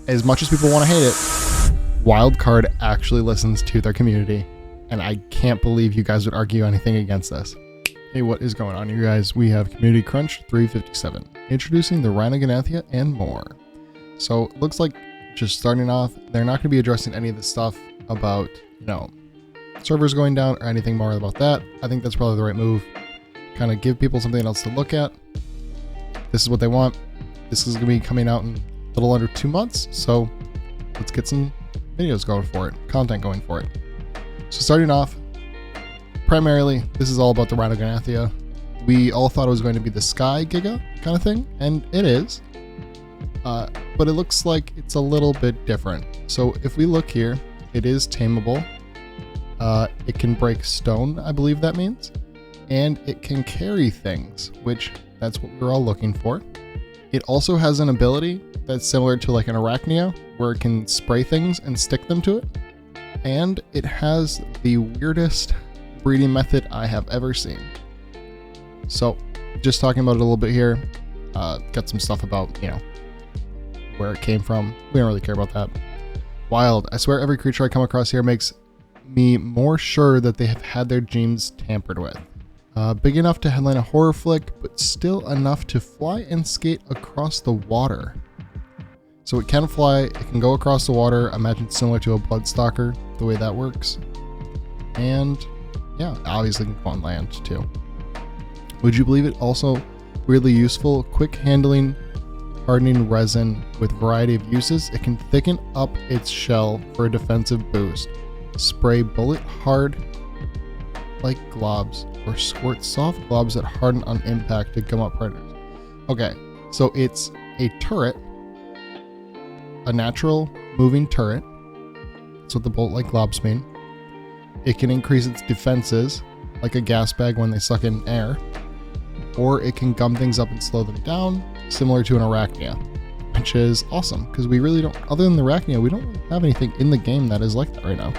as much as people want to hate it, Wildcard actually listens to their community, and I can't believe you guys would argue anything against this. Hey, what is going on, you guys? We have Community Crunch 357, introducing the Rhyniognatha and more. So it looks like, just starting off, they're not going to be addressing any of the stuff about, servers going down or anything more about that. I think that's probably the right move. Kind of give people something else to look at. This is what they want. This is going to be coming out in a little under 2 months, so let's get some videos going for it, content going for it. So starting off, primarily, this is all about the Rhyniognatha. We all thought it was going to be the Sky Giga kind of thing, and it is. But it looks like it's a little bit different. So if we look here, it is tameable. It can break stone, I believe that means. And it can carry things, which that's what we're all looking for. It also has an ability that's similar to like an Arachnia, where it can spray things and stick them to it. And it has the weirdest breeding method I have ever seen. So just talking about it a little bit here, got some stuff about, where it came from. We don't really care about that. Wild. I swear every creature I come across here makes me more sure that they have had their genes tampered with. Big enough to headline a horror flick, but still enough to fly and skate across the water. So it can fly, it can go across the water. I imagine similar to a Bloodstalker, the way that works. And yeah, obviously can go on land too. Would you believe it? Also weirdly useful, quick handling, hardening resin with variety of uses. It can thicken up its shell for a defensive boost, spray bullet hard like globs, or squirt soft globs that harden on impact to gum up predators. Okay, so it's a turret, a natural moving turret. That's what the bolt like globs mean. It can increase its defenses like a gas bag when they suck in air, or it can gum things up and slow them down, similar to an Arachnia, which is awesome because we really don't, other than the Arachnia, we don't really have anything in the game that is like that right now.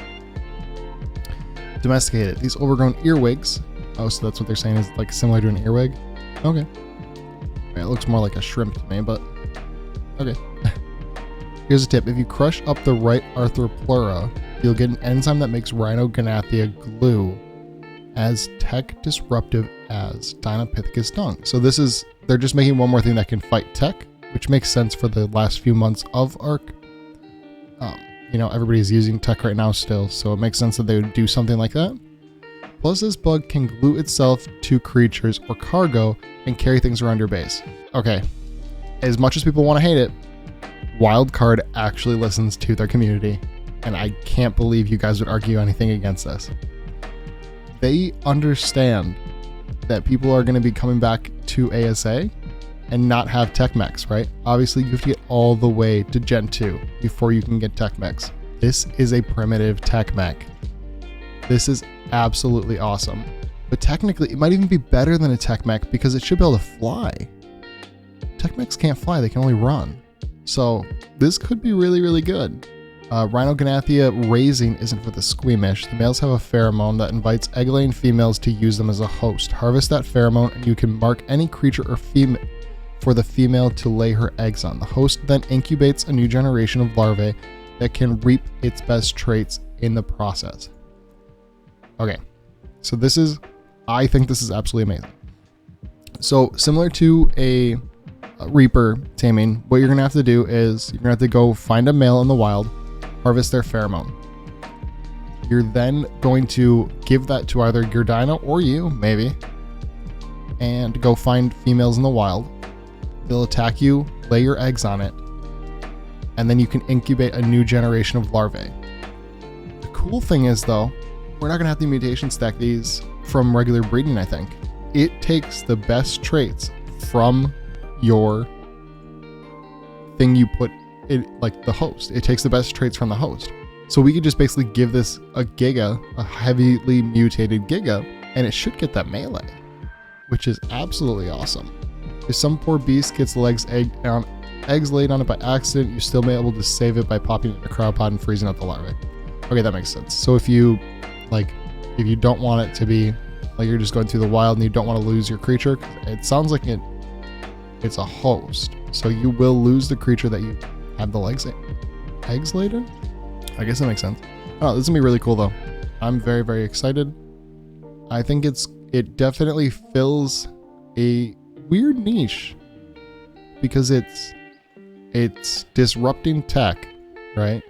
Domesticated. These overgrown earwigs. Oh, so that's what they're saying is like similar to an earwig? Okay. It looks more like a shrimp to me, but okay. Here's a tip. If you crush up the right arthropleura, you'll get an enzyme that makes Rhyniognatha glue as tech disruptive as Dinopithecus dung. So this is, they're just making one more thing that can fight tech, which makes sense for the last few months of Arc. Everybody's using tech right now still, so it makes sense that they would do something like that. Plus, this bug can glue itself to creatures or cargo and carry things around your base. Okay, as much as people want to hate it, Wildcard actually listens to their community, and I can't believe you guys would argue anything against this. They understand that people are going to be coming back to ASA and not have tech mechs, right? Obviously, you have to get all the way to Gen 2 before you can get tech mechs. This is a primitive tech mech. This is absolutely awesome. But technically, it might even be better than a tech mech because it should be able to fly. Tech mechs can't fly, they can only run. So this could be really, really good. Rhyniognatha raising isn't for the squeamish. The males have a pheromone that invites egg-laying females to use them as a host. Harvest that pheromone and you can mark any creature or female for the female to lay her eggs on. The host then incubates a new generation of larvae that can reap its best traits in the process. Okay, so I think this is absolutely amazing. So similar to a Reaper taming, what you're gonna have to do is you're gonna have to go find a male in the wild, harvest their pheromone. You're then going to give that to either your dino or you, maybe, and go find females in the wild. They'll attack you, lay your eggs on it, and then you can incubate a new generation of larvae. The cool thing is, though, we're not going to have the mutation stack these from regular breeding, I think. It takes the best traits from your thing you put it, like the host. It takes the best traits from the host. So we could just basically give this a Giga, a heavily mutated Giga, and it should get that melee, which is absolutely awesome. If some poor beast gets eggs laid on it by accident, you still may be able to save it by popping it in a cryopod and freezing out the larvae. Okay, that makes sense. So if you don't want it to be like you're just going through the wild and you don't want to lose your creature, it sounds like it's a host. So you will lose the creature that you have the eggs laid in. I guess that makes sense. Oh, this is gonna be really cool though. I'm very, very excited. I think it definitely fills a weird niche because it's disrupting tech, right?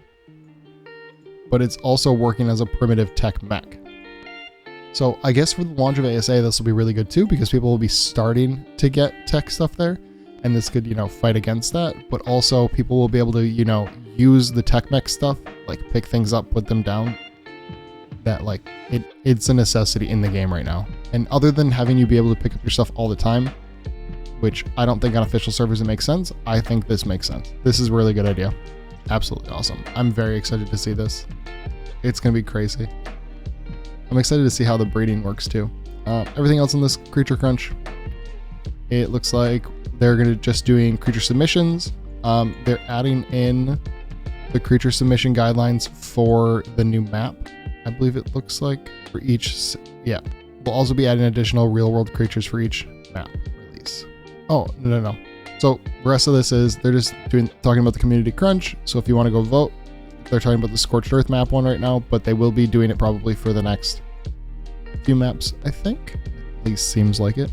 But it's also working as a primitive tech mech. So I guess for the launch of ASA, this will be really good too, because people will be starting to get tech stuff there, and this could, fight against that. But also people will be able to, use the tech mech stuff, like pick things up, put them down. That like it's a necessity in the game right now. And other than having you be able to pick up your stuff all the time, which I don't think on official servers it makes sense, I think this makes sense. This is a really good idea. Absolutely awesome. I'm very excited to see this. It's gonna be crazy. I'm excited to see how the breeding works too. Everything else in this creature crunch, it looks like they're gonna just doing creature submissions. They're adding in the creature submission guidelines for the new map. I believe it looks like for each, yeah. We'll also be adding additional real world creatures for each map release. Oh, no. So the rest of this is, they're just talking about the community crunch. So if you want to go vote, they're talking about the Scorched Earth map one right now, but they will be doing it probably for the next few maps, I think. At least seems like it.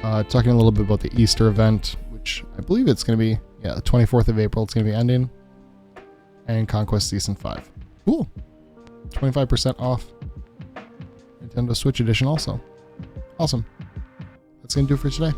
Talking a little bit about the Easter event, which I believe it's going to be, the 24th of April, it's going to be ending. And Conquest Season 5. Cool. 25% off Nintendo Switch Edition also. Awesome. That's going to do it for today.